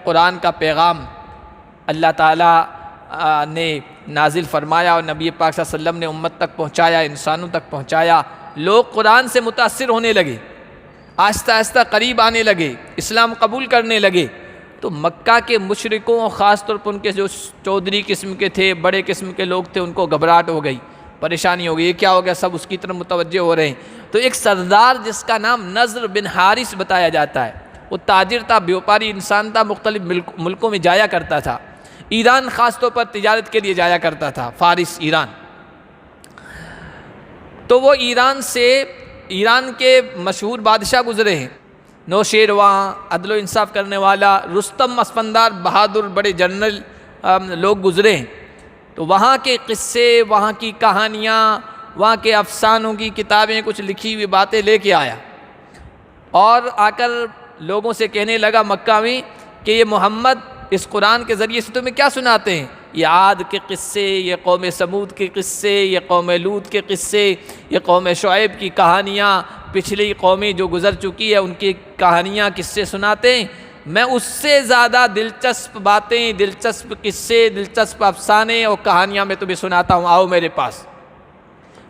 قرآن کا پیغام اللہ تعالیٰ نے نازل فرمایا اور نبی پاک صلی اللہ علیہ وسلم نے امت تک پہنچایا، انسانوں تک پہنچایا، لوگ قرآن سے متاثر ہونے لگے، آہستہ آہستہ قریب آنے لگے، اسلام قبول کرنے لگے، تو مکہ کے مشرکوں اور خاص طور پر ان کے جو چودھری قسم کے تھے، بڑے قسم کے لوگ تھے، ان کو گھبراہٹ ہو گئی، پریشانی ہو گئی، یہ کیا ہو گیا، سب اس کی طرف متوجہ ہو رہے ہیں۔ تو ایک سردار جس کا نام نضر بن حارث بتایا جاتا ہے، وہ تاجر تھا، بیوپاری انسان تھا، مختلف ملکوں میں جایا کرتا تھا، ایران خاص طور پر تجارت کے لیے جایا کرتا تھا، فارس ایران۔ تو وہ ایران کے مشہور بادشاہ گزرے ہیں، نوشیرواں، عدل و انصاف کرنے والا، رستم اسفندار بہادر، بڑے جنرل لوگ گزرے ہیں۔ تو وہاں کے قصے، وہاں کی کہانیاں، وہاں کے افسانوں کی کتابیں، کچھ لکھی ہوئی باتیں لے کے آیا، اور آ کر لوگوں سے کہنے لگا مکہ میں کہ یہ محمد اس قرآن کے ذریعے سے تمہیں کیا سناتے ہیں؟ یہ عاد کے قصے، یہ قوم سمود کے قصے، یہ قوم لوط کے قصے، یہ قوم شعیب کی کہانیاں، پچھلی قومیں جو گزر چکی ہے ان کی کہانیاں، قصے سناتے ہیں۔ میں اس سے زیادہ دلچسپ باتیں، دلچسپ قصے، دلچسپ افسانے اور کہانیاں میں تمہیں سناتا ہوں، آؤ میرے پاس۔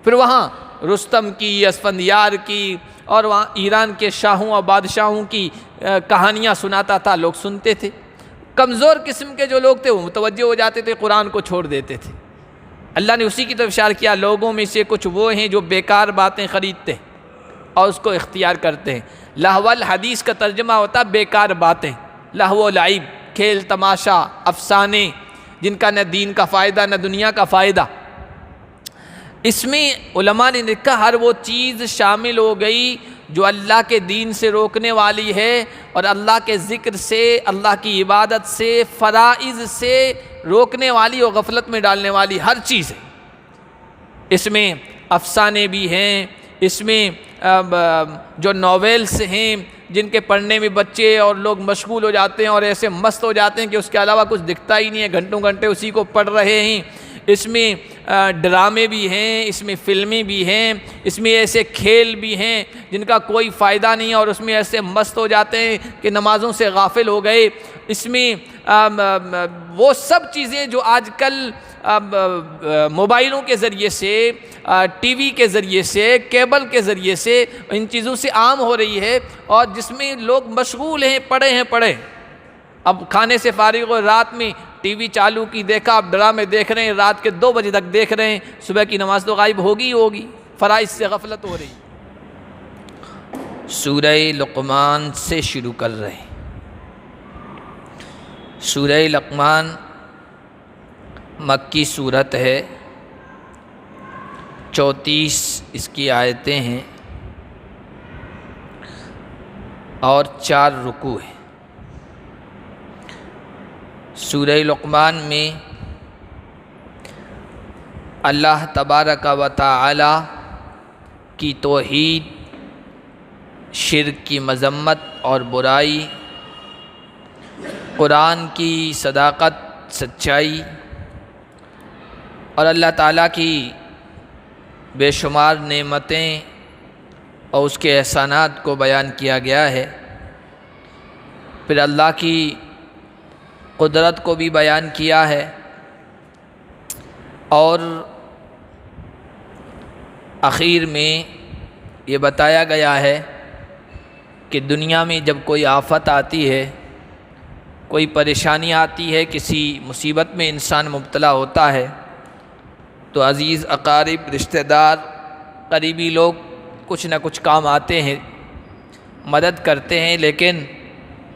پھر وہاں رستم کی، اسفندیار کی، اور وہاں ایران کے شاہوں اور بادشاہوں کی کہانیاں سناتا تھا، لوگ سنتے تھے۔ کمزور قسم کے جو لوگ تھے وہ متوجہ ہو جاتے تھے، قرآن کو چھوڑ دیتے تھے۔ اللہ نے اسی کی طرف اشارہ کیا، لوگوں میں سے کچھ وہ ہیں جو بیکار باتیں خریدتے ہیں اور اس کو اختیار کرتے ہیں۔ لہو الحدیث کا ترجمہ ہوتا بیکار باتیں، لہو و لعب، کھیل تماشا، افسانے، جن کا نہ دین کا فائدہ نہ دنیا کا فائدہ۔ اس میں علماء نے لکھا ہر وہ چیز شامل ہو گئی جو اللہ کے دین سے روکنے والی ہے، اور اللہ کے ذکر سے، اللہ کی عبادت سے، فرائض سے روکنے والی اور غفلت میں ڈالنے والی ہر چیز ہے۔ اس میں افسانے بھی ہیں، اس میں جو ناولس ہیں جن کے پڑھنے میں بچے اور لوگ مشغول ہو جاتے ہیں اور ایسے مست ہو جاتے ہیں کہ اس کے علاوہ کچھ دکھتا ہی نہیں ہے، گھنٹوں گھنٹے اسی کو پڑھ رہے ہیں۔ اس میں ڈرامے بھی ہیں، اس میں فلمیں بھی ہیں، اس میں ایسے کھیل بھی ہیں جن کا کوئی فائدہ نہیں ہے اور اس میں ایسے مست ہو جاتے ہیں کہ نمازوں سے غافل ہو گئے۔ اس میں وہ سب چیزیں جو آج کل موبائلوں کے ذریعے سے، ٹی وی کے ذریعے سے، کیبل کے ذریعے سے ان چیزوں سے عام ہو رہی ہے، اور جس میں لوگ مشغول ہیں، پڑے۔ اب کھانے سے فارغ ہو، رات میں ٹی وی چالو کی، دیکھا، اب ڈرامے دیکھ رہے ہیں، رات کے 2 بجے تک دیکھ رہے ہیں، صبح کی نماز تو غائب ہوگی، فرائض سے غفلت ہو رہی۔ سورہ لقمان سے شروع کر رہے ہیں۔ سورہ لقمان مکی صورت ہے، 34 اس کی آیتیں ہیں اور 4 رکوع ہیں۔ سورہ لقمان میں اللہ تبارک و تعالی کی توحید، شرک کی مذمت اور برائی، قرآن کی صداقت، سچائی، اور اللہ تعالیٰ کی بے شمار نعمتیں اور اس کے احسانات کو بیان کیا گیا ہے۔ پھر اللہ کی قدرت کو بھی بیان کیا ہے، اور آخر میں یہ بتایا گیا ہے کہ دنیا میں جب کوئی آفت آتی ہے، کوئی پریشانی آتی ہے، کسی مصیبت میں انسان مبتلا ہوتا ہے، تو عزیز اقارب، رشتہ دار، قریبی لوگ کچھ نہ کچھ کام آتے ہیں، مدد کرتے ہیں، لیکن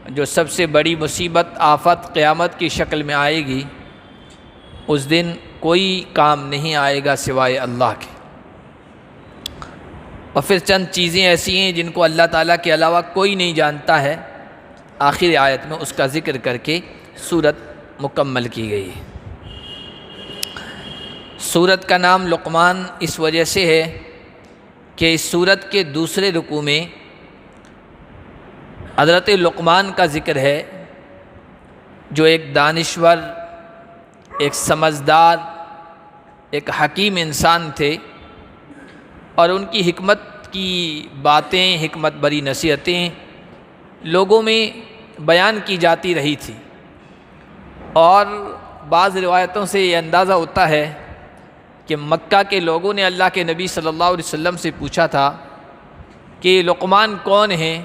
جو سب سے بڑی مصیبت، آفت قیامت کی شکل میں آئے گی، اس دن کوئی کام نہیں آئے گا سوائے اللہ کے۔ اور پھر چند چیزیں ایسی ہیں جن کو اللہ تعالیٰ کے علاوہ کوئی نہیں جانتا ہے، آخری آیت میں اس کا ذکر کر کے سورت مکمل کی گئی ہے۔ سورت کا نام لقمان اس وجہ سے ہے کہ اس سورت کے دوسرے رکوع میں حضرت لقمان کا ذکر ہے، جو ایک دانشور، ایک سمجھدار، ایک حکیم انسان تھے، اور ان کی حکمت کی باتیں، حکمت بری نصیحتیں لوگوں میں بیان کی جاتی رہی تھی۔ اور بعض روایتوں سے یہ اندازہ ہوتا ہے کہ مکہ کے لوگوں نے اللہ کے نبی صلی اللہ علیہ وسلم سے پوچھا تھا کہ لقمان کون ہیں،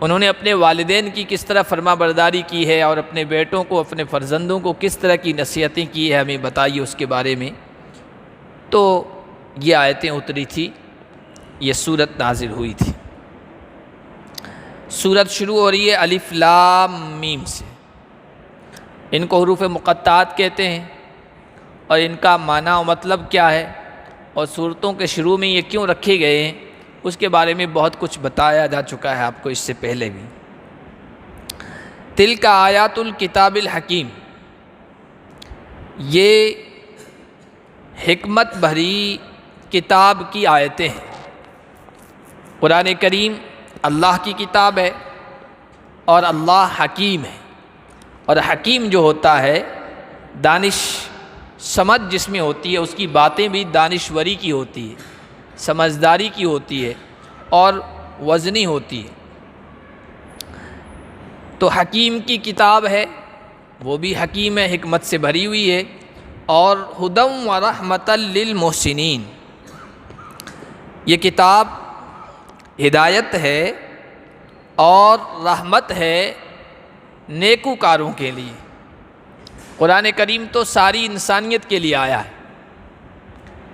انہوں نے اپنے والدین کی کس طرح فرما برداری کی ہے اور اپنے بیٹوں کو، اپنے فرزندوں کو کس طرح کی نصیحتیں کی ہے، ہمیں بتائیے اس کے بارے میں۔ تو یہ آیتیں اتری تھی، یہ سورت نازل ہوئی تھی۔ سورت شروع ہو رہی ہے الف لام میم سے، ان کو حروف مقطعات کہتے ہیں، اور ان کا معنی و مطلب کیا ہے اور صورتوں کے شروع میں یہ کیوں رکھے گئے ہیں، اس کے بارے میں بہت کچھ بتایا جا چکا ہے آپ کو اس سے پہلے بھی۔ تلک آیات الکتاب الحکیم، یہ حکمت بھری کتاب کی آیتیں ہیں۔ قرآن کریم اللہ کی کتاب ہے اور اللہ حکیم ہے، اور حکیم جو ہوتا ہے دانش سمجھ جس میں ہوتی ہے، اس کی باتیں بھی دانشوری کی ہوتی ہے، سمجھداری کی ہوتی ہے اور وزنی ہوتی ہے۔ تو حکیم کی کتاب ہے، وہ بھی حکیم ہے، حکمت سے بھری ہوئی ہے، اور ہدی و رحمۃ للمحسنین، یہ کتاب ہدایت ہے اور رحمت ہے نیکوکاروں کے لیے۔ قرآن کریم تو ساری انسانیت کے لیے آیا ہے،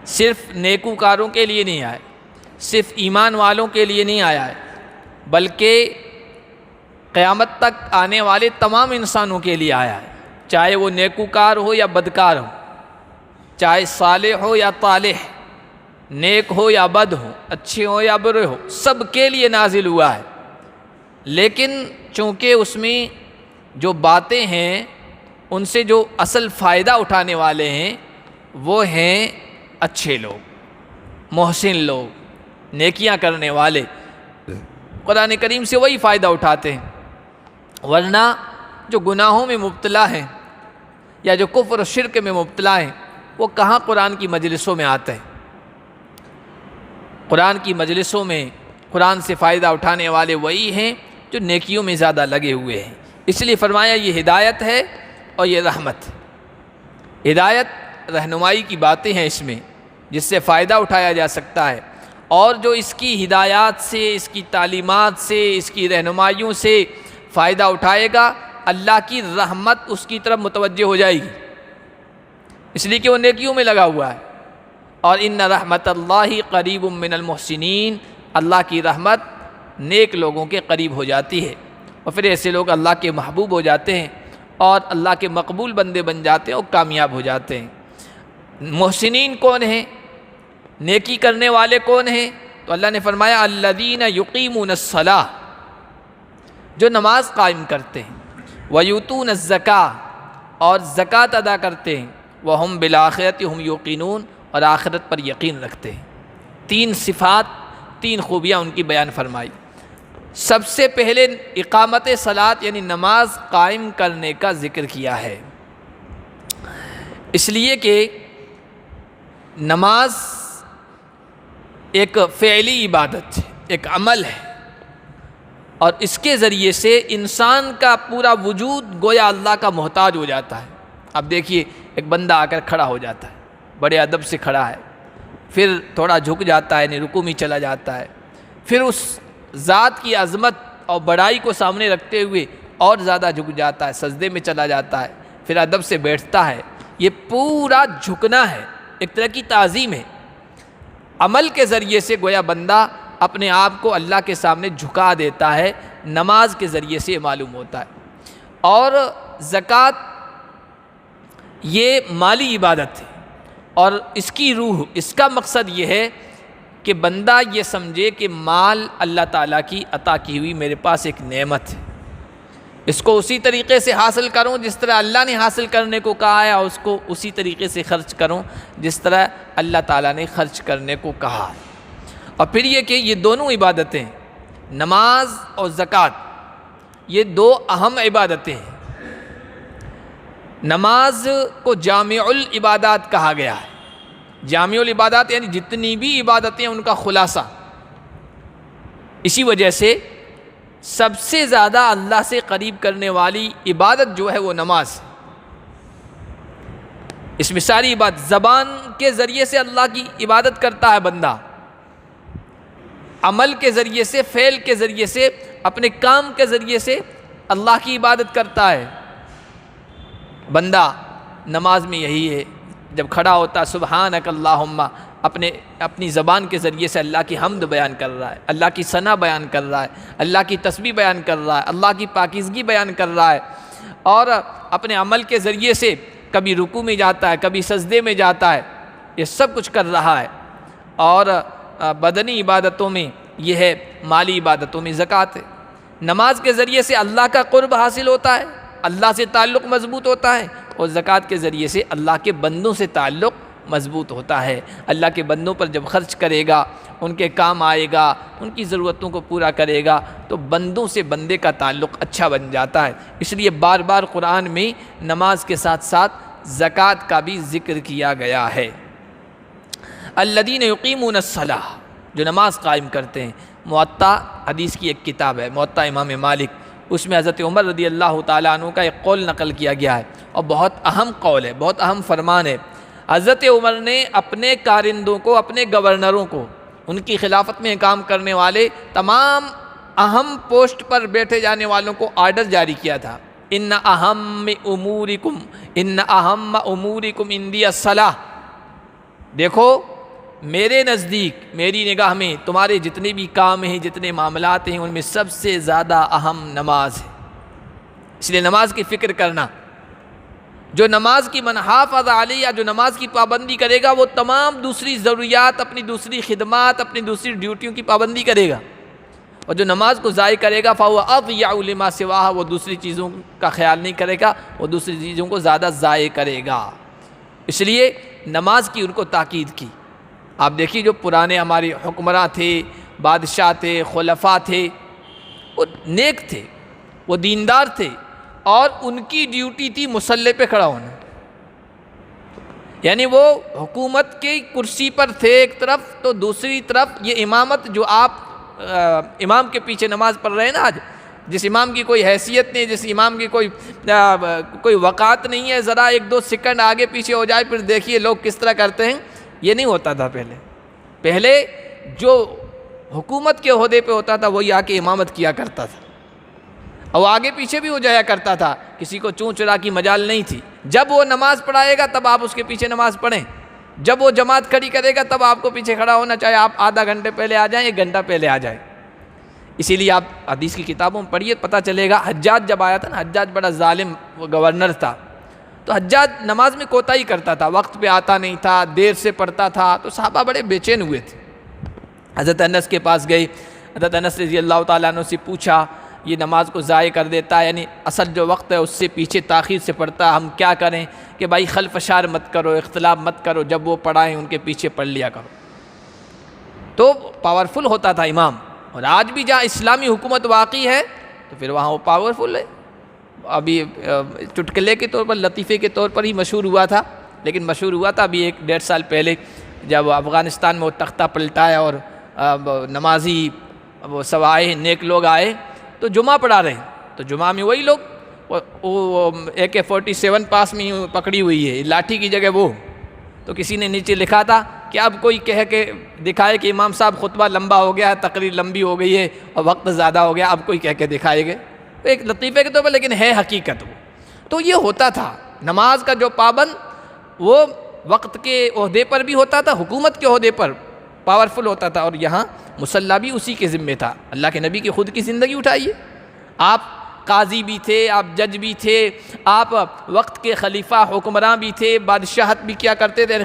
صرف نیکوکاروں کے لیے نہیں آیا، صرف ایمان والوں کے لیے نہیں آیا ہے، بلکہ قیامت تک آنے والے تمام انسانوں کے لیے آیا ہے، چاہے وہ نیکوکار ہو یا بدکار ہو، چاہے صالح ہو یا طالح، نیک ہو یا بد ہو، اچھے ہو یا برے ہو، سب کے لیے نازل ہوا ہے۔ لیکن چونکہ اس میں جو باتیں ہیں ان سے جو اصل فائدہ اٹھانے والے ہیں وہ ہیں اچھے لوگ، محسن لوگ، نیکیاں کرنے والے، قرآن کریم سے وہی فائدہ اٹھاتے ہیں، ورنہ جو گناہوں میں مبتلا ہیں یا جو کفر و شرک میں مبتلا ہیں وہ کہاں قرآن کی مجلسوں میں آتے ہیں۔ قرآن کی مجلسوں میں قرآن سے فائدہ اٹھانے والے وہی ہیں جو نیکیوں میں زیادہ لگے ہوئے ہیں۔ اس لیے فرمایا یہ ہدایت ہے اور یہ رحمت۔ ہدایت رہنمائی کی باتیں ہیں اس میں جس سے فائدہ اٹھایا جا سکتا ہے، اور جو اس کی ہدایات سے، اس کی تعلیمات سے، اس کی رہنمائیوں سے فائدہ اٹھائے گا، اللہ کی رحمت اس کی طرف متوجہ ہو جائے گی، اس لیے کہ وہ نیکیوں میں لگا ہوا ہے۔ اور ان رحمت اللہ قریب من المحسنین، اللہ کی رحمت نیک لوگوں کے قریب ہو جاتی ہے، اور پھر ایسے لوگ اللہ کے محبوب ہو جاتے ہیں اور اللہ کے مقبول بندے بن جاتے ہیں اور کامیاب ہو جاتے ہیں۔ محسنین کون ہیں؟ نیکی کرنے والے کون ہیں؟ تو اللہ نے فرمایا الذین یقیمون الصلاۃ، جو نماز قائم کرتے ہیں، ویؤتون الزکاۃ، اور زکوٰۃ ادا کرتے ہیں، وہم بالآخرۃ ہم یوقنون، اور آخرت پر یقین رکھتے ہیں۔ تین صفات، تین خوبیاں ان کی بیان فرمائی۔ سب سے پہلے اقامت صلاۃ یعنی نماز قائم کرنے کا ذکر کیا ہے، اس لیے کہ نماز ایک فعلی عبادت ہے، ایک عمل ہے، اور اس کے ذریعے سے انسان کا پورا وجود گویا اللہ کا محتاج ہو جاتا ہے۔ اب دیکھیے ایک بندہ آ کر کھڑا ہو جاتا ہے، بڑے ادب سے کھڑا ہے، پھر تھوڑا جھک جاتا ہے، رکوع میں چلا جاتا ہے، پھر اس ذات کی عظمت اور بڑائی کو سامنے رکھتے ہوئے اور زیادہ جھک جاتا ہے، سجدے میں چلا جاتا ہے، پھر ادب سے بیٹھتا ہے۔ یہ پورا جھکنا ہے، ایک طرح کی تعظیم ہے۔ عمل کے ذریعے سے گویا بندہ اپنے آپ کو اللہ کے سامنے جھکا دیتا ہے، نماز کے ذریعے سے یہ معلوم ہوتا ہے۔ اور زکوٰۃ یہ مالی عبادت ہے، اور اس کی روح، اس کا مقصد یہ ہے کہ بندہ یہ سمجھے کہ مال اللہ تعالیٰ کی عطا کی ہوئی میرے پاس ایک نعمت ہے، اس کو اسی طریقے سے حاصل کروں جس طرح اللہ نے حاصل کرنے کو کہا ہے، اور اس کو اسی طریقے سے خرچ کروں جس طرح اللہ تعالیٰ نے خرچ کرنے کو کہا ہے۔ اور پھر یہ کہ یہ دونوں عبادتیں، نماز اور زکوٰۃ، یہ دو اہم عبادتیں ہیں۔ نماز کو جامع العبادات کہا گیا ہے، جامع العبادات یعنی جتنی بھی عبادتیں ان کا خلاصہ۔ اسی وجہ سے سب سے زیادہ اللہ سے قریب کرنے والی عبادت جو ہے وہ نماز ہے۔ اس میں ساری بات زبان کے ذریعے سے اللہ کی عبادت کرتا ہے بندہ، عمل کے ذریعے سے، فعل کے ذریعے سے، اپنے کام کے ذریعے سے اللہ کی عبادت کرتا ہے بندہ۔ نماز میں یہی ہے، جب کھڑا ہوتا سبحانک اللہم، اپنی زبان کے ذریعے سے اللہ کی حمد بیان کر رہا ہے، اللہ کی ثنا بیان کر رہا ہے، اللہ کی تسبیح بیان کر رہا ہے، اللہ کی پاکیزگی بیان کر رہا ہے، اور اپنے عمل کے ذریعے سے کبھی رکوع میں جاتا ہے، کبھی سجدے میں جاتا ہے، یہ سب کچھ کر رہا ہے۔ اور بدنی عبادتوں میں یہ ہے، مالی عبادتوں میں زکوٰۃ ہے۔ نماز کے ذریعے سے اللہ کا قرب حاصل ہوتا ہے، اللہ سے تعلق مضبوط ہوتا ہے، اور زکوٰۃ کے ذریعے سے اللہ کے بندوں سے تعلق مضبوط ہوتا ہے۔ اللہ کے بندوں پر جب خرچ کرے گا، ان کے کام آئے گا، ان کی ضرورتوں کو پورا کرے گا، تو بندوں سے بندے کا تعلق اچھا بن جاتا ہے۔ اس لیے بار بار قرآن میں نماز کے ساتھ ساتھ زکوٰۃ کا بھی ذکر کیا گیا ہے۔ الذین یقیمون الصلاۃ، جو نماز قائم کرتے ہیں۔ موطا حدیث کی ایک کتاب ہے، موطا امام مالک، اس میں حضرت عمر رضی اللہ تعالیٰ عنہ کا ایک قول نقل کیا گیا ہے، اور بہت اہم قول ہے، بہت اہم فرمان ہے۔ حضرت عمر نے اپنے کارندوں کو، اپنے گورنروں کو، ان کی خلافت میں کام کرنے والے تمام اہم پوسٹ پر بیٹھے جانے والوں کو آرڈر جاری کیا تھا، ان اہم امورکم عندی الصلاۃ، دیکھو میرے نزدیک، میری نگاہ میں تمہارے جتنے بھی کام ہیں، جتنے معاملات ہیں، ان میں سب سے زیادہ اہم نماز ہے۔ اس لیے نماز کی فکر کرنا، جو نماز کی من حافظ علیہ، جو نماز کی پابندی کرے گا، وہ تمام دوسری ضروریات، اپنی دوسری خدمات، اپنی دوسری ڈیوٹیوں کی پابندی کرے گا، اور جو نماز کو ضائع کرے گا فَهُوَ أَضْيَعُ لِمَا سِوَاهَا، وہ دوسری چیزوں کا خیال نہیں کرے گا، وہ دوسری چیزوں کو زیادہ ضائع کرے گا۔ اس لیے نماز کی ان کو تاکید کی۔ آپ دیکھیے جو پرانے ہمارے حکمراں تھے، بادشاہ تھے، خلفاء تھے، وہ نیک تھے، وہ دیندار تھے، اور ان کی ڈیوٹی تھی مصلی پہ کھڑا ہونا، یعنی وہ حکومت کی کرسی پر تھے ایک طرف، تو دوسری طرف یہ امامت جو آپ امام کے پیچھے نماز پڑھ رہے ہیں نا آج، جس امام کی کوئی حیثیت نہیں، جس امام کی کوئی وقات نہیں ہے، ذرا ایک دو سیکنڈ آگے پیچھے ہو جائے، پھر دیکھیے لوگ کس طرح کرتے ہیں۔ یہ نہیں ہوتا تھا پہلے جو حکومت کے عہدے پہ ہوتا تھا وہی آ کے امامت کیا کرتا تھا، اور آگے پیچھے بھی ہو جایا کرتا تھا، کسی کو چون چرا کی مجال نہیں تھی۔ جب وہ نماز پڑھائے گا تب آپ اس کے پیچھے نماز پڑھیں، جب وہ جماعت کھڑی کرے گا تب آپ کو پیچھے کھڑا ہونا، چاہے آپ آدھا گھنٹے پہلے آ جائیں، 1 گھنٹہ پہلے آ جائیں۔ اسی لیے آپ حدیث کی کتابوں میں پڑھیے، پتہ چلے گا۔ حجاج جب آیا تھا نا، حجاج بڑا ظالم گورنر تھا، تو حجاج نماز میں کوتاہی کرتا تھا، وقت پہ آتا نہیں تھا، دیر سے پڑھتا تھا، تو صحابہ بڑے بے چین ہوئے تھے۔ حضرت انس کے پاس گئے، حضرت انس رضی اللہ تعالیٰ عنہ سے پوچھا، یہ نماز کو ضائع کر دیتا ہے، یعنی اصل جو وقت ہے اس سے پیچھے تاخیر سے پڑھتا ہے، ہم کیا کریں؟ کہ بھائی خلف اشار مت کرو، اختلاف مت کرو، جب وہ پڑھائیں ان کے پیچھے پڑھ لیا کرو۔ تو پاورفل ہوتا تھا امام، اور آج بھی جہاں اسلامی حکومت واقعی ہے تو پھر وہاں وہ پاورفل ہے۔ ابھی چٹکلے کے طور پر، لطیفے کے طور پر ہی مشہور ہوا تھا، لیکن مشہور ہوا تھا ابھی 1-1.5 سال پہلے، جب افغانستان میں وہ تختہ پلٹایا اور نمازی وہ سب آئے، نیک لوگ آئے تو جمعہ پڑھا رہے ہیں، تو جمعہ میں وہی لوگ وہ AK-47 پاس میں پکڑی ہوئی ہے، لاٹھی کی جگہ وہ، تو کسی نے نیچے لکھا تھا کہ اب کوئی کہہ کے دکھائے کہ امام صاحب خطبہ لمبا ہو گیا ہے، تقریر لمبی ہو گئی ہے اور وقت زیادہ ہو گیا، اب کوئی کہہ کے دکھائے گا، ایک لطیفے کے طور پر، لیکن ہے حقیقت وہ۔ تو یہ ہوتا تھا، نماز کا جو پابند وہ وقت کے عہدے پر بھی ہوتا تھا، حکومت کے عہدے پر پاورفل ہوتا تھا، اور یہاں مصلی بھی اسی کے ذمے تھا۔ اللہ کے نبی کی خود کی زندگی اٹھائیے، آپ قاضی بھی تھے، آپ جج بھی تھے، آپ وقت کے خلیفہ حکمراں بھی تھے، بادشاہت بھی کیا کرتے تھے،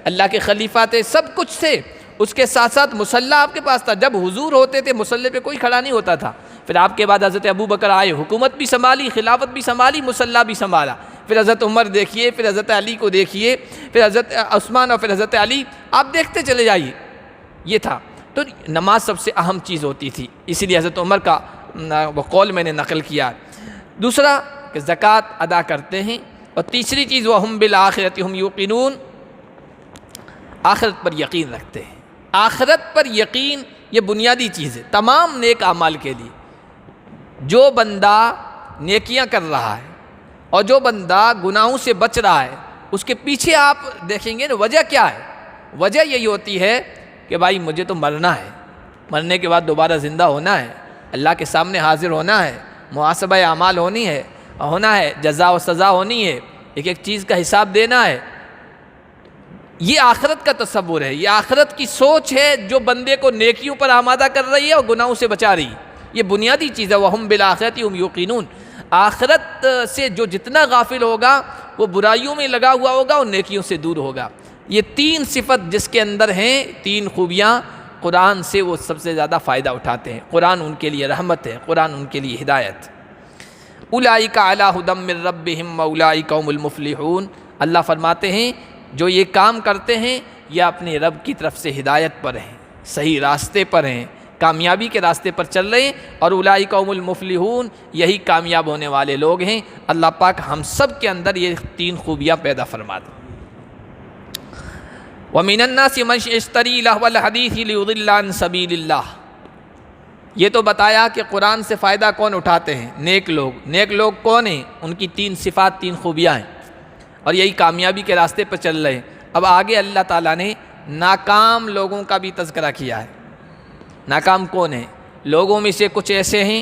اللہ کے خلیفہ تھے، سب کچھ تھے۔ اس کے ساتھ ساتھ مصلی آپ کے پاس تھا، جب حضور ہوتے تھے مصلی پہ کوئی کھڑا نہیں ہوتا تھا۔ پھر آپ کے بعد حضرت ابو بکر آئے، حکومت بھی سنبھالی، خلافت بھی سنبھالی، مصلی بھی سنبھالا۔ پھر حضرت عمر دیکھیے، پھر حضرت علی کو دیکھیے، پھر حضرت عثمان اور پھر حضرت علی، آپ دیکھتے چلے جائیے۔ یہ تھا، تو نماز سب سے اہم چیز ہوتی تھی، اسی لیے حضرت عمر کا وہ قول میں نے نقل کیا۔ دوسرا کہ زکوٰۃ ادا کرتے ہیں، اور تیسری چیز وَهُمْ بِالْآخِرَةِ هُمْ يُوقِنُونَ، آخرت پر یقین رکھتے ہیں۔ آخرت پر یقین یہ بنیادی چیز ہے تمام نیک اعمال کے لیے۔ جو بندہ نیکیاں کر رہا ہے اور جو بندہ گناہوں سے بچ رہا ہے، اس کے پیچھے آپ دیکھیں گے نا وجہ کیا ہے؟ وجہ یہی ہوتی ہے کہ بھائی مجھے تو مرنا ہے، مرنے کے بعد دوبارہ زندہ ہونا ہے، اللہ کے سامنے حاضر ہونا ہے، محاسبہ اعمال ہونا ہے، جزا و سزا ہونی ہے، ایک ایک چیز کا حساب دینا ہے۔ یہ آخرت کا تصور ہے، یہ آخرت کی سوچ ہے جو بندے کو نیکیوں پر آمادہ کر رہی ہے اور گناہوں سے بچا رہی ہے۔ یہ بنیادی چیز ہے، وَهُمْ بِالْآخِرَةِ هُمْ يُوقِنُونَ۔ آخرت سے جو جتنا غافل ہوگا وہ برائیوں میں لگا ہوا ہوگا اور نیکیوں سے دور ہوگا۔ یہ تین صفت جس کے اندر ہیں، تین خوبیاں، قرآن سے وہ سب سے زیادہ فائدہ اٹھاتے ہیں۔ قرآن ان کے لیے رحمت ہے، قرآن ان کے لیے ہدایت۔ اولئک علی ھدی من ربہم واولئک ھم المفلحون۔ اللہ فرماتے ہیں جو یہ کام کرتے ہیں یہ اپنے رب کی طرف سے ہدایت پر ہیں، صحیح راستے پر ہیں، کامیابی کے راستے پر چل رہے ہیں، اور اولئک ھم المفلحون، یہی کامیاب ہونے والے لوگ ہیں۔ اللہ پاک ہم سب کے اندر یہ تین خوبیاں پیدا فرما دیں۔ وَمِنَ النَّاسِ مَن يَشْتَرِي لَهْوَ الْحَدِيثِ لِيُضِلَّ عَن سَبِيلِ اللَّهِ۔ یہ تو بتایا کہ قرآن سے فائدہ کون اٹھاتے ہیں؟ نیک لوگ۔ نیک لوگ کون ہیں؟ ان کی تین صفات، تین خوبیاں ہیں، اور یہی کامیابی کے راستے پر چل رہے ہیں۔ اب آگے اللہ تعالیٰ نے ناکام لوگوں کا بھی تذکرہ کیا ہے۔ ناکام کون ہیں؟ لوگوں میں سے کچھ ایسے ہیں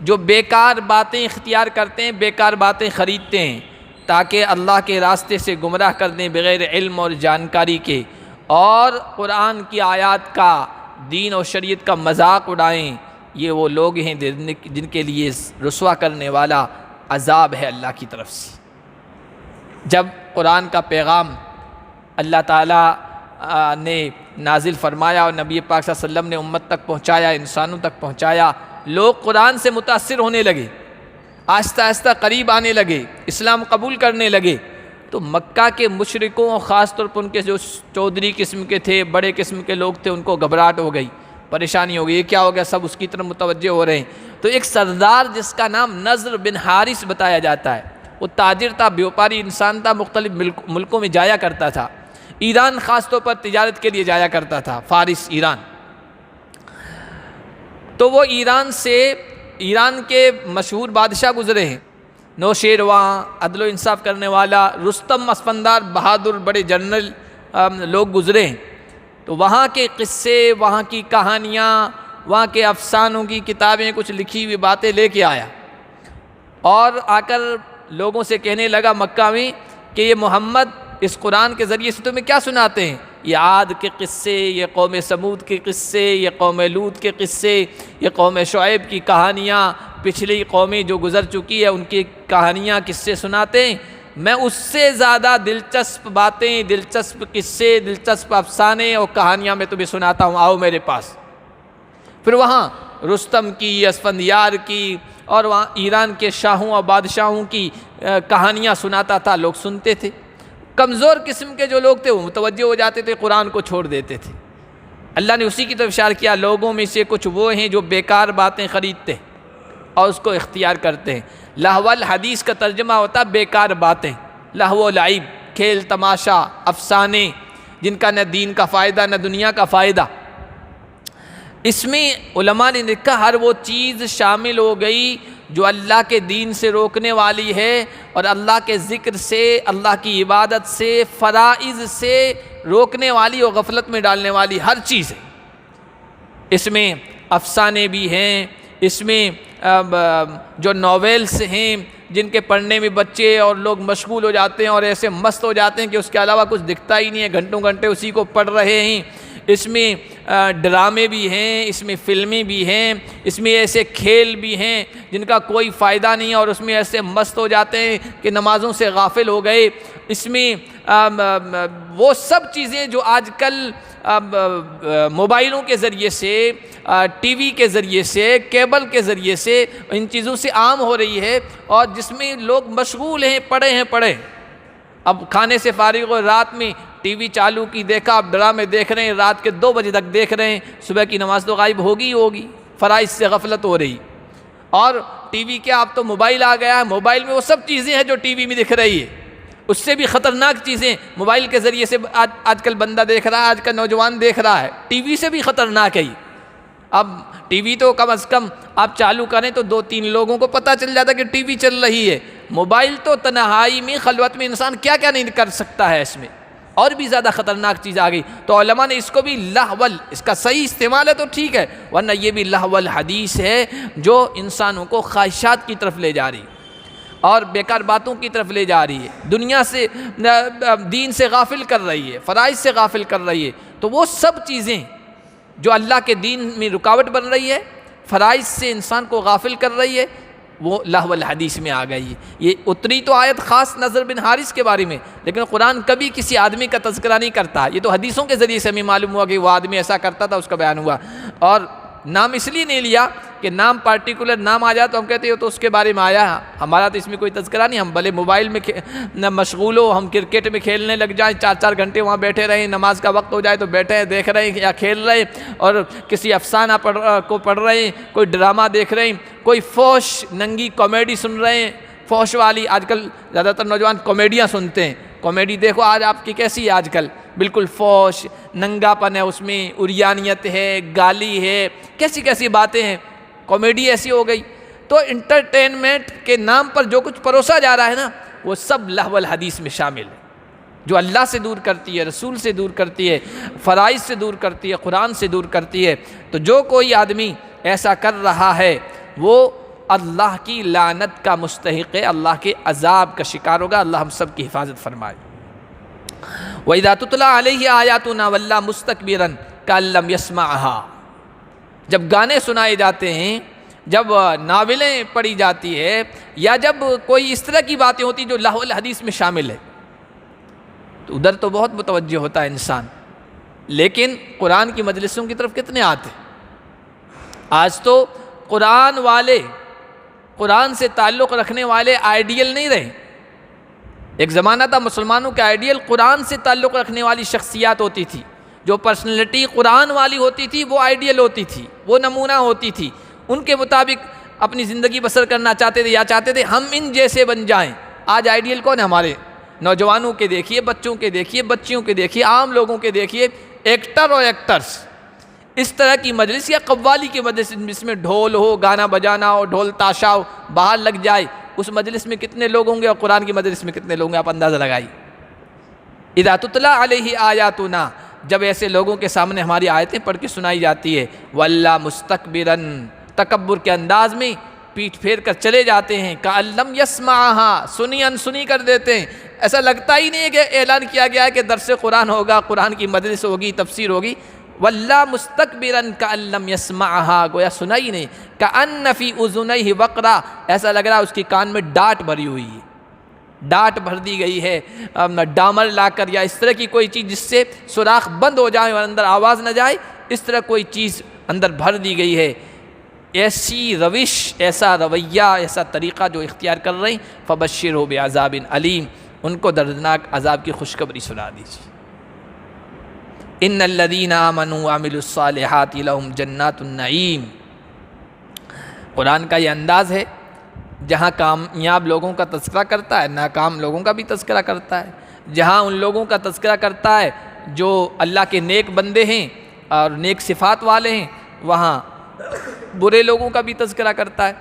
جو بیکار باتیں اختیار کرتے ہیں، بیکار باتیں خریدتے ہیں تاکہ اللہ کے راستے سے گمراہ کر دیں بغیر علم اور جانکاری کے، اور قرآن کی آیات کا، دین اور شریعت کا مذاق اڑائیں۔ یہ وہ لوگ ہیں جن کے لیے رسوا کرنے والا عذاب ہے اللہ کی طرف سے۔ جب قرآن کا پیغام اللہ تعالیٰ نے نازل فرمایا اور نبی پاک صلی اللہ علیہ وسلم نے امت تک پہنچایا، انسانوں تک پہنچایا، لوگ قرآن سے متاثر ہونے لگے، آہستہ آہستہ قریب آنے لگے، اسلام قبول کرنے لگے، تو مکہ کے مشرکوں اور خاص طور پر ان کے جو چودھری قسم کے تھے، بڑے قسم کے لوگ تھے، ان کو گھبراہٹ ہو گئی، پریشانی ہو گئی، یہ کیا ہو گیا؟ سب اس کی طرف متوجہ ہو رہے ہیں۔ تو ایک سردار جس کا نام نضر بن حارث بتایا جاتا ہے، وہ تاجر تھا، بیوپاری انسان تھا، مختلف ملکوں میں جایا کرتا تھا، ایران خاص طور پر تجارت کے لیے جایا کرتا تھا، فارس، ایران۔ تو وہ ایران کے مشہور بادشاہ گزرے ہیں، نوشیرواں، عدل و انصاف کرنے والا، رستم، اسفندار، بہادر، بڑے جنرل لوگ گزرے ہیں۔ تو وہاں کے قصے، وہاں کی کہانیاں، وہاں کے افسانوں کی کتابیں، کچھ لکھی ہوئی باتیں لے کے آیا، اور آ کر لوگوں سے کہنے لگا مکہ میں کہ یہ محمد اس قرآن کے ذریعے سے تمہیں کیا سناتے ہیں؟ یہ عاد کے قصے، یہ قوم سمود کے قصے، یہ قوم لوط کے قصے، یہ قوم شعیب کی کہانیاں، پچھلی قومیں جو گزر چکی ہے ان کی کہانیاں، قصے سناتے ہیں۔ میں اس سے زیادہ دلچسپ باتیں، دلچسپ قصے، دلچسپ افسانے اور کہانیاں میں تمہیں سناتا ہوں، آؤ میرے پاس۔ پھر وہاں رستم کی، اسفندیار کی، اور وہاں ایران کے شاہوں اور بادشاہوں کی کہانیاں سناتا تھا، لوگ سنتے تھے۔ کمزور قسم کے جو لوگ تھے وہ متوجہ ہو جاتے تھے، قرآن کو چھوڑ دیتے تھے۔ اللہ نے اسی کی طرف اشارہ کیا، لوگوں میں سے کچھ وہ ہیں جو بیکار باتیں خریدتے ہیں اور اس کو اختیار کرتے ہیں۔ لہو الحدیث کا ترجمہ ہوتا بیکار باتیں، لہو و لعب، کھیل تماشا، افسانے، جن کا نہ دین کا فائدہ نہ دنیا کا فائدہ۔ اس میں علماء نے لکھا ہر وہ چیز شامل ہو گئی جو اللہ کے دین سے روکنے والی ہے، اور اللہ کے ذکر سے، اللہ کی عبادت سے، فرائض سے روکنے والی اور غفلت میں ڈالنے والی ہر چیز ہے۔ اس میں افسانے بھی ہیں، اس میں جو ناولس ہیں جن کے پڑھنے میں بچے اور لوگ مشغول ہو جاتے ہیں اور ایسے مست ہو جاتے ہیں کہ اس کے علاوہ کچھ دکھتا ہی نہیں ہے، گھنٹوں گھنٹے اسی کو پڑھ رہے ہیں۔ اس میں ڈرامے بھی ہیں، اس میں فلمیں بھی ہیں، اس میں ایسے کھیل بھی ہیں جن کا کوئی فائدہ نہیں ہے اور اس میں ایسے مست ہو جاتے ہیں کہ نمازوں سے غافل ہو گئے۔ اس میں وہ سب چیزیں جو آج کل موبائلوں کے ذریعے سے، ٹی وی کے ذریعے سے، کیبل کے ذریعے سے ان چیزوں سے عام ہو رہی ہے، اور جس میں لوگ مشغول ہیں، پڑے۔ اب کھانے سے فارغ ہو، رات میں ٹی وی چالو کی، دیکھا، اب ڈرامے دیکھ رہے ہیں، رات کے 2 بجے تک دیکھ رہے ہیں، صبح کی نماز تو غائب ہوگی، فرائض سے غفلت ہو رہی۔ اور ٹی وی کیا، اب تو موبائل آ گیا ہے، موبائل میں وہ سب چیزیں ہیں جو ٹی وی میں دکھ رہی ہے، اس سے بھی خطرناک چیزیں موبائل کے ذریعے سے آج کل بندہ دیکھ رہا ہے، آج کل نوجوان دیکھ رہا ہے، ٹی وی سے بھی خطرناک ہے۔ اب ٹی وی تو کم از کم آپ چالو کریں تو 2-3 لوگوں کو پتہ چل جاتا کہ ٹی وی چل رہی ہے. موبائل تو تنہائی میں خلوت میں انسان کیا کیا نہیں کر سکتا ہے، اس میں اور بھی زیادہ خطرناک چیز آ گئی. تو علماء نے اس کو بھی لہول، اس کا صحیح استعمال ہے تو ٹھیک ہے، ورنہ یہ بھی لہول حدیث ہے جو انسانوں کو خواہشات کی طرف لے جا رہی ہے اور بیکار باتوں کی طرف لے جا رہی ہے، دنیا سے دین سے غافل کر رہی ہے، فرائض سے غافل کر رہی ہے. تو وہ سب چیزیں جو اللہ کے دین میں رکاوٹ بن رہی ہے، فرائض سے انسان کو غافل کر رہی ہے، وہ لہو الحدیث میں آ گئی ہے. یہ اتری تو آیت خاص نضر بن حارث کے بارے میں، لیکن قرآن کبھی کسی آدمی کا تذکرہ نہیں کرتا. یہ تو حدیثوں کے ذریعے سے ہمیں معلوم ہوا کہ وہ آدمی ایسا کرتا تھا، اس کا بیان ہوا. اور نام اس لیے نہیں لیا کہ نام پارٹیکولر نام آ جائے تو ہم کہتے ہیں تو اس کے بارے میں آیا ہے، ہمارا تو اس میں کوئی تذکرہ نہیں. ہم بھلے موبائل میں مشغول ہو، ہم کرکٹ میں کھیلنے لگ جائیں، 4-4 گھنٹے وہاں بیٹھے رہیں، نماز کا وقت ہو جائے تو بیٹھے ہیں دیکھ رہے ہیں یا کھیل رہے ہیں، اور کسی افسانہ کو پڑھ رہے ہیں، کوئی ڈرامہ دیکھ رہے ہیں، کوئی فوش ننگی کامیڈی سن رہے ہیں، فوش والی. آج کل زیادہ تر نوجوان کامیڈیاں سنتے ہیں. کامیڈی دیکھو آج آپ کی کیسی ہے، آج کل بالکل فوش، ننگا پن ہے اس میں، عریانیت ہے، گالی ہے، کیسی کیسی باتیں ہیں. کامیڈی ایسی ہو گئی. تو انٹرٹینمنٹ کے نام پر جو کچھ پروسا جا رہا ہے نا، وہ سب لہو الحدیث میں شامل ہے، جو اللہ سے دور کرتی ہے، رسول سے دور کرتی ہے، فرائض سے دور کرتی ہے، قرآن سے دور کرتی ہے. تو جو کوئی آدمی ایسا کر رہا ہے وہ اللہ کی لعنت کا مستحق ہے، اللہ کے عذاب کا شکار ہوگا. اللہ ہم سب کی حفاظت فرمائے. وَإِذَا تُتْلَىٰ عَلَيْهِ آيَاتُنَا وَلَّىٰ مُسْتَكْبِرًا كَأَن لَّمْ يَسْمَعْهَا. جب گانے سنائے جاتے ہیں، جب ناولیں پڑھی جاتی ہے، یا جب کوئی اس طرح کی باتیں ہوتی جو لہو الحدیث میں شامل ہے، تو ادھر تو بہت متوجہ ہوتا ہے انسان. لیکن قرآن کی مجلسوں کی طرف کتنے آتے؟ آج تو قرآن والے، قرآن سے تعلق رکھنے والے آئیڈیل نہیں رہے. ایک زمانہ تھا مسلمانوں کے آئیڈیل قرآن سے تعلق رکھنے والی شخصیات ہوتی تھی، جو پرسنالٹی قرآن والی ہوتی تھی وہ آئیڈیل ہوتی تھی، وہ نمونہ ہوتی تھی، ان کے مطابق اپنی زندگی بسر کرنا چاہتے تھے، یا چاہتے تھے ہم ان جیسے بن جائیں. آج آئیڈیل کون ہے ہمارے؟ نوجوانوں کے دیکھیے، بچوں کے دیکھیے، بچیوں کے دیکھیے، عام لوگوں کے دیکھیے، ایکٹر اور ایکٹرز. اس طرح کی مجلس یا قوالی کی مجلس جس میں ڈھول ہو، گانا بجانا ہو، ڈھول تاشا ہو، باہر لگ جائے، اس مجلس میں کتنے لوگ ہوں گے اور قرآن کی مجلس میں کتنے لوگ ہیں، آپ اندازہ لگائیے. اذا تتلیٰ علیہ آیاتنا، جب ایسے لوگوں کے سامنے ہماری آیتیں پڑھ کے سنائی جاتی ہے، وَلَّا مُسْتَكْبِرًا، تکبر کے انداز میں پیٹھ پھیر کر چلے جاتے ہیں، کأن لم یسمعھا، سنی انسنی کر دیتے ہیں. ایسا لگتا ہی نہیں ہے کہ اعلان کیا گیا ہے کہ درس قرآن ہوگا، قرآن کی مجلس ہوگی، تفسیر ہوگی. وَلَّا مُسْتَكْبِرًا كَأَن لَّمْ يَسْمَعْهَا، گویا سنا ہی نہیں. كَأَنَّ فِي أُذُنَيْهِ وَقْرًا، ایسا لگ رہا ہے اس کی کان میں ڈانٹ بھری ہوئی ہے، ڈانٹ بھر دی گئی ہے، ڈامر لا کر یا اس طرح کی کوئی چیز جس سے سوراخ بند ہو جائے اور اندر آواز نہ جائے، اس طرح کوئی چیز اندر بھر دی گئی ہے. ایسی روش، ایسا رویہ، ایسا طریقہ جو اختیار کر رہے ہیں، فَبَشِّرْهُ بِعَذَابٍ عَلِيمٍ، ان کو دردناک عذاب کی خوشخبری سنا دیجیے. ان الذین آمنوا وعملوا الصالحات لهم جنات النعیم. قرآن کا یہ انداز ہے جہاں کامیاب لوگوں کا تذکرہ کرتا ہے، ناکام لوگوں کا بھی تذکرہ کرتا ہے. جہاں ان لوگوں کا تذکرہ کرتا ہے جو اللہ کے نیک بندے ہیں اور نیک صفات والے ہیں، وہاں برے لوگوں کا بھی تذکرہ کرتا ہے.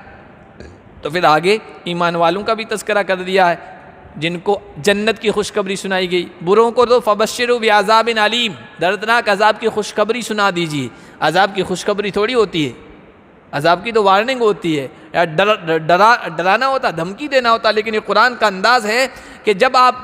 تو پھر آگے ایمان والوں کا بھی تذکرہ کر دیا ہے جن کو جنت کی خوشخبری سنائی گئی. بروں کو تو فبشروا بعذاب علیم، دردناک عذاب کی خوشخبری سنا دیجیے. عذاب کی خوشخبری تھوڑی ہوتی ہے، عذاب کی تو وارننگ ہوتی ہے، یا ڈرانا ہوتا، دھمکی دینا ہوتا. لیکن یہ قرآن کا انداز ہے کہ جب آپ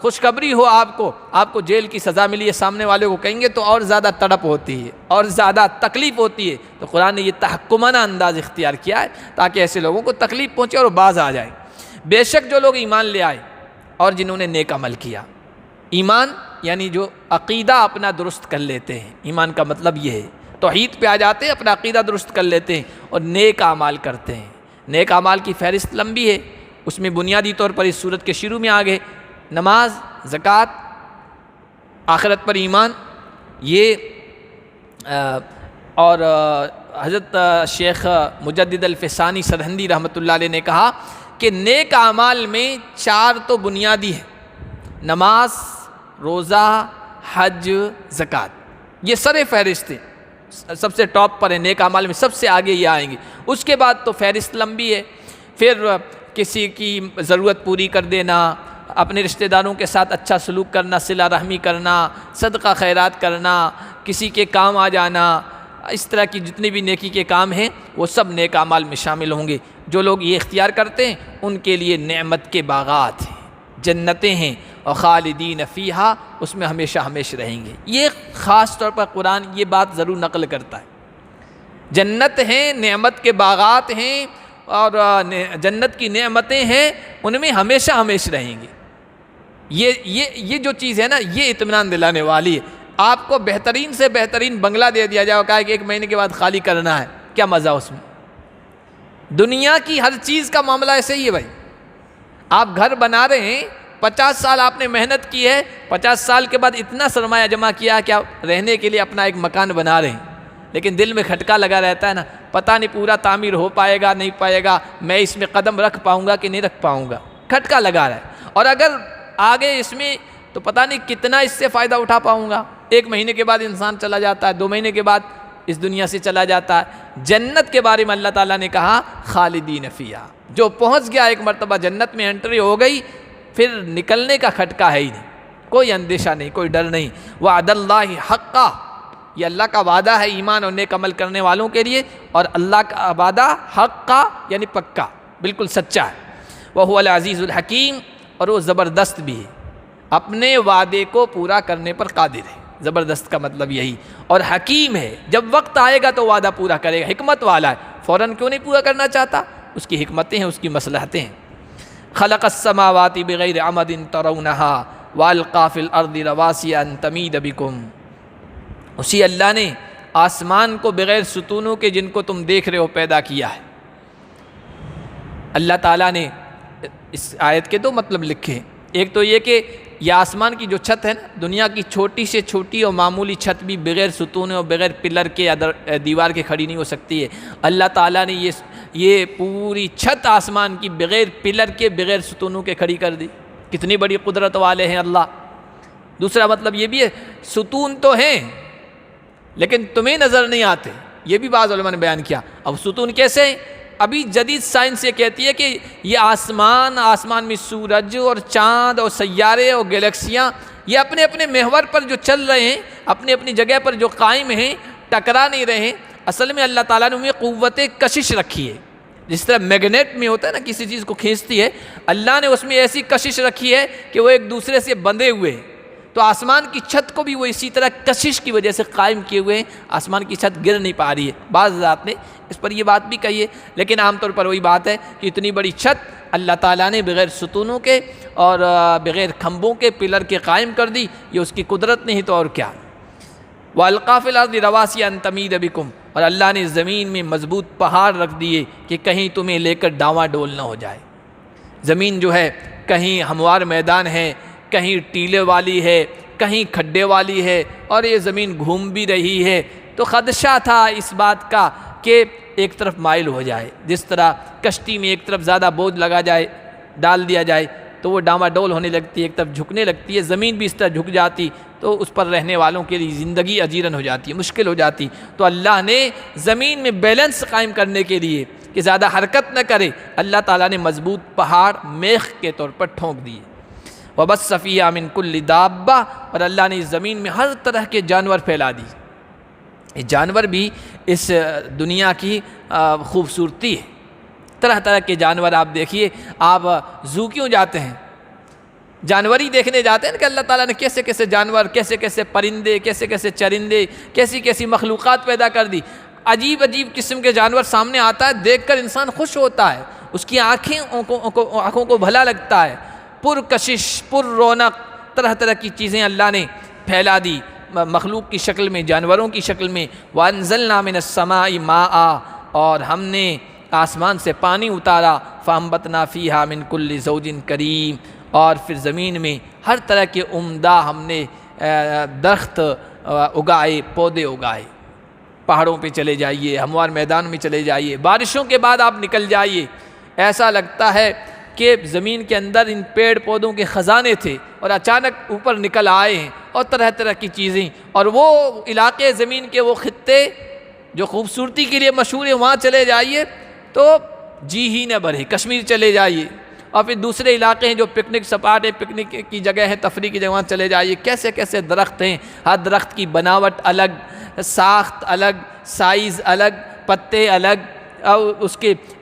خوشخبری ہو، آپ کو جیل کی سزا ملی ہے، سامنے والے کو کہیں گے تو اور زیادہ تڑپ ہوتی ہے اور زیادہ تکلیف ہوتی ہے. تو قرآن نے یہ تحکمانہ انداز اختیار کیا ہے تاکہ ایسے لوگوں کو تکلیف پہنچے اور باز آ جائیں. بے شک جو لوگ ایمان لے آئے اور جنہوں نے نیک عمل کیا، ایمان یعنی جو عقیدہ اپنا درست کر لیتے ہیں، ایمان کا مطلب یہ ہے، توحید پہ آ جاتے ہیں، اپنا عقیدہ درست کر لیتے ہیں اور نیک اعمال کرتے ہیں. نیک اعمال کی فہرست لمبی ہے، اس میں بنیادی طور پر اس سورت کے شروع میں آگے نماز، زکوٰۃ، آخرت پر ایمان، یہ اور حضرت شیخ مجدد الفسانی سرہندی رحمۃ اللہ علیہ نے کہا کہ نیک اعمال میں 4 تو بنیادی ہے: نماز، روزہ، حج، زکوٰۃ. یہ سر فہرست ہے. سب سے ٹاپ پر ہیں، نیک اعمال میں سب سے آگے یہ آئیں گے۔ اس کے بعد تو فہرست لمبی ہے، پھر کسی کی ضرورت پوری کر دینا، اپنے رشتہ داروں کے ساتھ اچھا سلوک کرنا، صلہ رحمی کرنا، صدقہ خیرات کرنا، کسی کے کام آ جانا، اس طرح کی جتنے بھی نیکی کے کام ہیں وہ سب نیک اعمال میں شامل ہوں گے۔ جو لوگ یہ اختیار کرتے ہیں ان کے لیے نعمت کے باغات ہیں، جنتیں ہیں، اور خالدین فیہا، اس میں ہمیشہ ہمیشہ رہیں گے۔ یہ خاص طور پر قرآن یہ بات ضرور نقل کرتا ہے، جنت ہیں، نعمت کے باغات ہیں، اور جنت کی نعمتیں ہیں، ان میں ہمیشہ ہمیشہ رہیں گے۔ یہ جو چیز ہے نا، یہ اطمینان دلانے والی ہے۔ آپ کو بہترین سے بہترین بنگلہ دے دیا جائے، کہا کہ 1 مہینے کے بعد خالی کرنا ہے، کیا مزہ اس میں؟ دنیا کی ہر چیز کا معاملہ ایسے ہی ہے بھائی۔ آپ گھر بنا رہے ہیں، 50 سال آپ نے محنت کی ہے، 50 سال کے بعد اتنا سرمایہ جمع کیا کہ آپ رہنے کے لیے اپنا ایک مکان بنا رہے ہیں، لیکن دل میں کھٹکا لگا رہتا ہے نا، پتہ نہیں پورا تعمیر ہو پائے گا نہیں پائے گا، میں اس میں قدم رکھ پاؤں گا کہ نہیں رکھ پاؤں گا، کھٹکا لگا رہا ہے۔ اور اگر آگے اس میں تو پتہ نہیں کتنا اس سے فائدہ اٹھا پاؤں گا۔ 1 مہینے کے بعد انسان چلا جاتا ہے، 2 مہینے کے بعد اس دنیا سے چلا جاتا ہے۔ جنت کے بارے میں اللہ تعالیٰ نے کہا خالدین فیہا، جو پہنچ گیا ایک مرتبہ جنت میں انٹری ہو گئی، پھر نکلنے کا کھٹکا ہے ہی نہیں، کوئی اندیشہ نہیں، کوئی ڈر نہیں۔ وعد اللہ حقا، یہ اللہ کا وعدہ ہے ایمان اور نیک عمل کرنے والوں کے لیے، اور اللہ کا وعدہ حقا یعنی پکا، بالکل سچا ہے۔ وہو العزیز الحکیم، اور وہ زبردست بھی ہے، اپنے وعدے کو پورا کرنے پر قادر ہے۔ زبردست کا مطلب یہی، اور حکیم ہے، جب وقت آئے گا تو وعدہ پورا کرے گا، حکمت والا ہے، فوراً کیوں نہیں پورا کرنا چاہتا؟ اس کی حکمتیں ہیں، اس کی مصلحتیں ہیں۔ خلق السماوات بغیر عمد ترونہا والقى فی الارض رواسی ان تمید بکم، اسی اللہ نے آسمان کو بغیر ستونوں کے جن کو تم دیکھ رہے ہو پیدا کیا ہے۔ اللہ تعالیٰ نے اس آیت کے 2 مطلب لکھے ہیں۔ ایک تو یہ کہ یہ آسمان کی جو چھت ہے نا، دنیا کی چھوٹی سے چھوٹی اور معمولی چھت بھی بغیر ستون اور بغیر پلر کے یا دیوار کے کھڑی نہیں ہو سکتی ہے۔ اللہ تعالیٰ نے یہ پوری چھت آسمان کی بغیر پلر کے بغیر ستونوں کے کھڑی کر دی۔ کتنی بڑی قدرت والے ہیں اللہ۔ دوسرا مطلب یہ بھی ہے، ستون تو ہیں لیکن تمہیں نظر نہیں آتے، یہ بھی بعض علماء نے بیان کیا۔ اب ستون کیسے ہیں؟ ابھی جدید سائنس یہ کہتی ہے کہ یہ آسمان میں سورج اور چاند اور سیارے اور گلیکسیاں، یہ اپنے اپنے محور پر جو چل رہے ہیں، اپنی اپنی جگہ پر جو قائم ہیں، ٹکرا نہیں رہے ہیں۔ اصل میں اللہ تعالیٰ نے انہیں قوت کشش رکھی ہے، جس طرح میگنیٹ میں ہوتا ہے نا، کسی چیز کو کھینچتی ہے، اللہ نے اس میں ایسی کشش رکھی ہے کہ وہ ایک دوسرے سے بندھے ہوئے ہیں۔ تو آسمان کی چھت کو بھی وہ اسی طرح کشش کی وجہ سے قائم کیے ہوئے ہیں، آسمان کی چھت گر نہیں پا رہی ہے۔ بعض حضرات نے اس پر یہ بات بھی کہی ہے، لیکن عام طور پر وہی بات ہے کہ اتنی بڑی چھت اللہ تعالیٰ نے بغیر ستونوں کے اور بغیر کھمبوں کے، پلر کے قائم کر دی، یہ اس کی قدرت نہیں تو اور کیا۔ وَأَلْقَىٰ فِي الْأَرْضِ رَوَاسِيَ أَن تَمِيدَ بِكُمْ، اور اللہ نے زمین میں مضبوط پہاڑ رکھ دیے کہ کہیں تمہیں لے کر ڈاواں ڈول نہ ہو جائے۔ زمین جو ہے کہیں ہموار میدان ہے، کہیں ٹیلے والی ہے، کہیں کھڈے والی ہے، اور یہ زمین گھوم بھی رہی ہے، تو خدشہ تھا اس بات کا کہ ایک طرف مائل ہو جائے۔ جس طرح کشتی میں ایک طرف زیادہ بوجھ لگا جائے، ڈال دیا جائے تو وہ ڈاما ڈول ہونے لگتی ہے، ایک طرف جھکنے لگتی ہے، زمین بھی اس طرح جھک جاتی تو اس پر رہنے والوں کے لیے زندگی اجیرن ہو جاتی ہے، مشکل ہو جاتی۔ تو اللہ نے زمین میں بیلنس قائم کرنے کے لیے کہ زیادہ حرکت نہ کرے، اللہ تعالیٰ نے مضبوط پہاڑ میخ کے طور پر ٹھونک دیے۔ وَبَثَّ فِيهَا مِن كُلِّ دَابَّةٍ، اور اللہ نے زمین میں ہر طرح کے جانور پھیلا دی۔ یہ جانور بھی اس دنیا کی خوبصورتی ہے، طرح طرح کے جانور آپ دیکھیے۔ آپ زو کیوں جاتے ہیں؟ جانوری دیکھنے جاتے ہیں کہ اللہ تعالیٰ نے کیسے کیسے جانور، کیسے کیسے پرندے، کیسے کیسے چرندے، کیسی کیسی مخلوقات پیدا کر دی۔ عجیب عجیب قسم کے جانور سامنے آتا ہے، دیکھ کر انسان خوش ہوتا ہے، اس کی آنکھوں کو بھلا لگتا ہے۔ پرکشش، پر رونق طرح طرح کی چیزیں اللہ نے پھیلا دی مخلوق کی شکل میں، جانوروں کی شکل میں۔ وَأَنزَلْنَا مِنَ السَّمَاءِ مَاءً، اور ہم نے آسمان سے پانی اتارا۔ فَأَنبَتْنَا فِيهَا مِن كُلِّ زَوْجٍ كَرِيمٍ، اور پھر زمین میں ہر طرح کے عمدہ ہم نے درخت اگائے، پودے اگائے۔ پہاڑوں پہ چلے جائیے، ہموار میدان میں چلے جائیے، بارشوں کے بعد آپ نکل جائیے، ایسا لگتا ہے کہ زمین کے اندر ان پیڑ پودوں کے خزانے تھے اور اچانک اوپر نکل آئے ہیں اور طرح طرح کی چیزیں، اور وہ علاقے زمین کے وہ خطے جو خوبصورتی کے لیے مشہور ہیں وہاں چلے جائیے تو جی ہی نہ بھرے، کشمیر چلے جائیے، اور پھر دوسرے علاقے ہیں جو پکنک سپاٹ ہے، پکنک کی جگہ ہے، تفریح کی جگہ، وہاں چلے جائیے، کیسے کیسے درخت ہیں، ہر درخت کی بناوٹ الگ، ساخت الگ، سائز الگ، پتے الگ، اور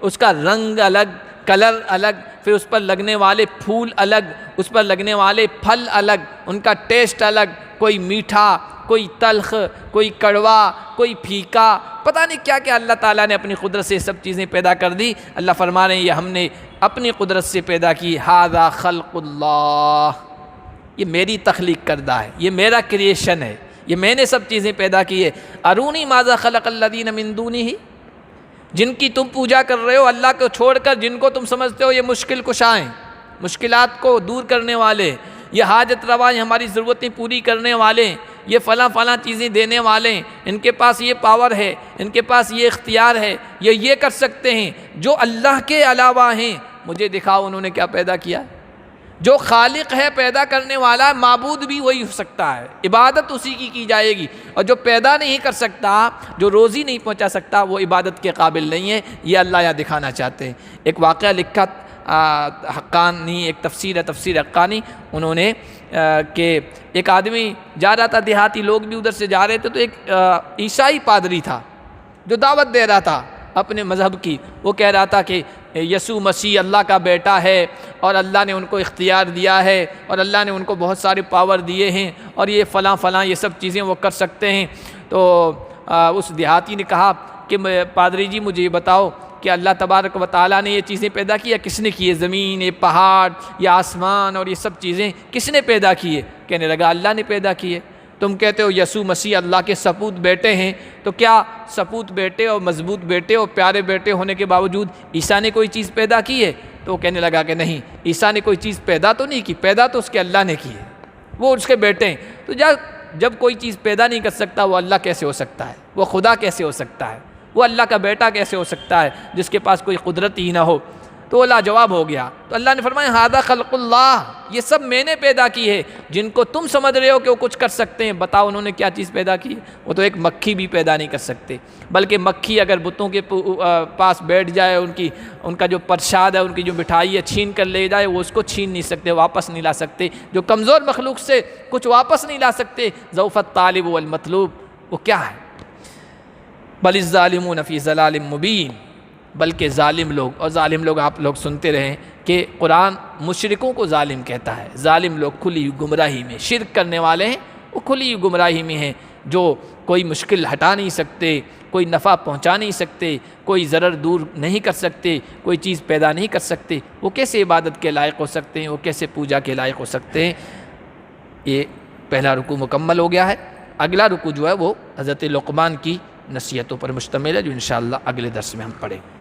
اس کا رنگ الگ، کلر الگ، پھر اس پر لگنے والے پھول الگ، اس پر لگنے والے پھل الگ، ان کا ٹیسٹ الگ، کوئی میٹھا، کوئی تلخ، کوئی کڑوا، کوئی پھیکا، پتہ نہیں کیا کیا اللہ تعالیٰ نے اپنی قدرت سے یہ سب چیزیں پیدا کر دی۔ اللہ فرما رہے ہیں یہ ہم نے اپنی قدرت سے پیدا کی، ھذا خلق اللہ، یہ میری تخلیق کردہ ہے، یہ میرا کریشن ہے، یہ میں نے سب چیزیں پیدا کی ہے۔ ارونی ماذا خلق الذین من دونہ، جن کی تم پوجا کر رہے ہو اللہ کو چھوڑ کر، جن کو تم سمجھتے ہو یہ مشکل کشا ہیں، مشکلات کو دور کرنے والے، یہ حاجت روا ہیں، ہماری ضرورتیں پوری کرنے والے، یہ فلاں فلاں چیزیں دینے والے، ان کے پاس یہ پاور ہے، ان کے پاس یہ اختیار ہے، یہ کر سکتے ہیں، جو اللہ کے علاوہ ہیں مجھے دکھاؤ انہوں نے کیا پیدا کیا۔ جو خالق ہے، پیدا کرنے والا، معبود بھی وہی ہو سکتا ہے، عبادت اسی کی جائے گی، اور جو پیدا نہیں کر سکتا، جو روزی نہیں پہنچا سکتا، وہ عبادت کے قابل نہیں ہے، یہ اللہ یہاں دکھانا چاہتے ہیں۔ ایک واقعہ لکھا حقانی، ایک تفسیر ہے تفسیر حقانی، انہوں نے کہ ایک آدمی جا رہا تھا، دیہاتی لوگ بھی ادھر سے جا رہے تھے، تو ایک عیسائی پادری تھا جو دعوت دے رہا تھا اپنے مذہب کی، وہ کہہ رہا تھا کہ یسوع مسیح اللہ کا بیٹا ہے، اور اللہ نے ان کو اختیار دیا ہے، اور اللہ نے ان کو بہت سارے پاور دیے ہیں، اور یہ فلاں فلاں یہ سب چیزیں وہ کر سکتے ہیں۔ تو اس دیہاتی نے کہا کہ پادری جی مجھے یہ بتاؤ کہ اللہ تبارک و تعالیٰ نے یہ چیزیں پیدا کی، یا کس نے کی ہے؟ زمین، یہ پہاڑ، یہ آسمان اور یہ سب چیزیں کس نے پیدا کی ہے؟ کہنے لگا اللہ نے پیدا کی ہے۔ تم کہتے ہو یسوع مسیح اللہ کے سپوت بیٹے ہیں، تو کیا سپوت بیٹے اور مضبوط بیٹے اور پیارے بیٹے ہونے کے باوجود عیسیٰ نے کوئی چیز پیدا کی ہے؟ تو وہ کہنے لگا کہ نہیں، عیسیٰ نے کوئی چیز پیدا تو نہیں کی، پیدا تو اس کے اللہ نے کی ہے، وہ اس کے بیٹے ہیں۔ تو جب کوئی چیز پیدا نہیں کر سکتا وہ اللہ کیسے ہو سکتا ہے؟ وہ خدا کیسے ہو سکتا ہے؟ وہ اللہ کا بیٹا کیسے ہو سکتا ہے جس کے پاس کوئی قدرت ہی نہ ہو؟ تو وہ لاجواب ہو گیا۔ تو اللہ نے فرمایا ھذا خلق اللہ، یہ سب میں نے پیدا کی ہے، جن کو تم سمجھ رہے ہو کہ وہ کچھ کر سکتے ہیں، بتاؤ انہوں نے کیا چیز پیدا کی ہے؟ وہ تو ایک مکھی بھی پیدا نہیں کر سکتے، بلکہ مکھی اگر بتوں کے پاس بیٹھ جائے، ان کا جو پرشاد ہے، ان کی جو مٹھائی ہے چھین کر لے جائے، وہ اس کو چھین نہیں سکتے، واپس نہیں لا سکتے۔ جو کمزور مخلوق سے کچھ واپس نہیں لا سکتے، ضعف الطالب والمطلوب، وہ کیا ہے؟ بل الظالمون فی ضلال مبین، بلکہ ظالم لوگ، اور ظالم لوگ آپ لوگ سنتے رہیں کہ قرآن مشرکوں کو ظالم کہتا ہے۔ ظالم لوگ کھلی گمراہی میں، شرک کرنے والے ہیں وہ کھلی گمراہی میں ہیں، جو کوئی مشکل ہٹا نہیں سکتے، کوئی نفع پہنچا نہیں سکتے، کوئی ضرر دور نہیں کر سکتے، کوئی چیز پیدا نہیں کر سکتے، وہ کیسے عبادت کے لائق ہو سکتے ہیں؟ وہ کیسے پوجا کے لائق ہو سکتے ہیں؟ یہ پہلا رکوع مکمل ہو گیا ہے۔ اگلا رکوع جو ہے وہ حضرت لقمان کی نصیحتوں پر مشتمل ہے، جو انشاءاللہ اگلے درس میں ہم پڑھیں گے۔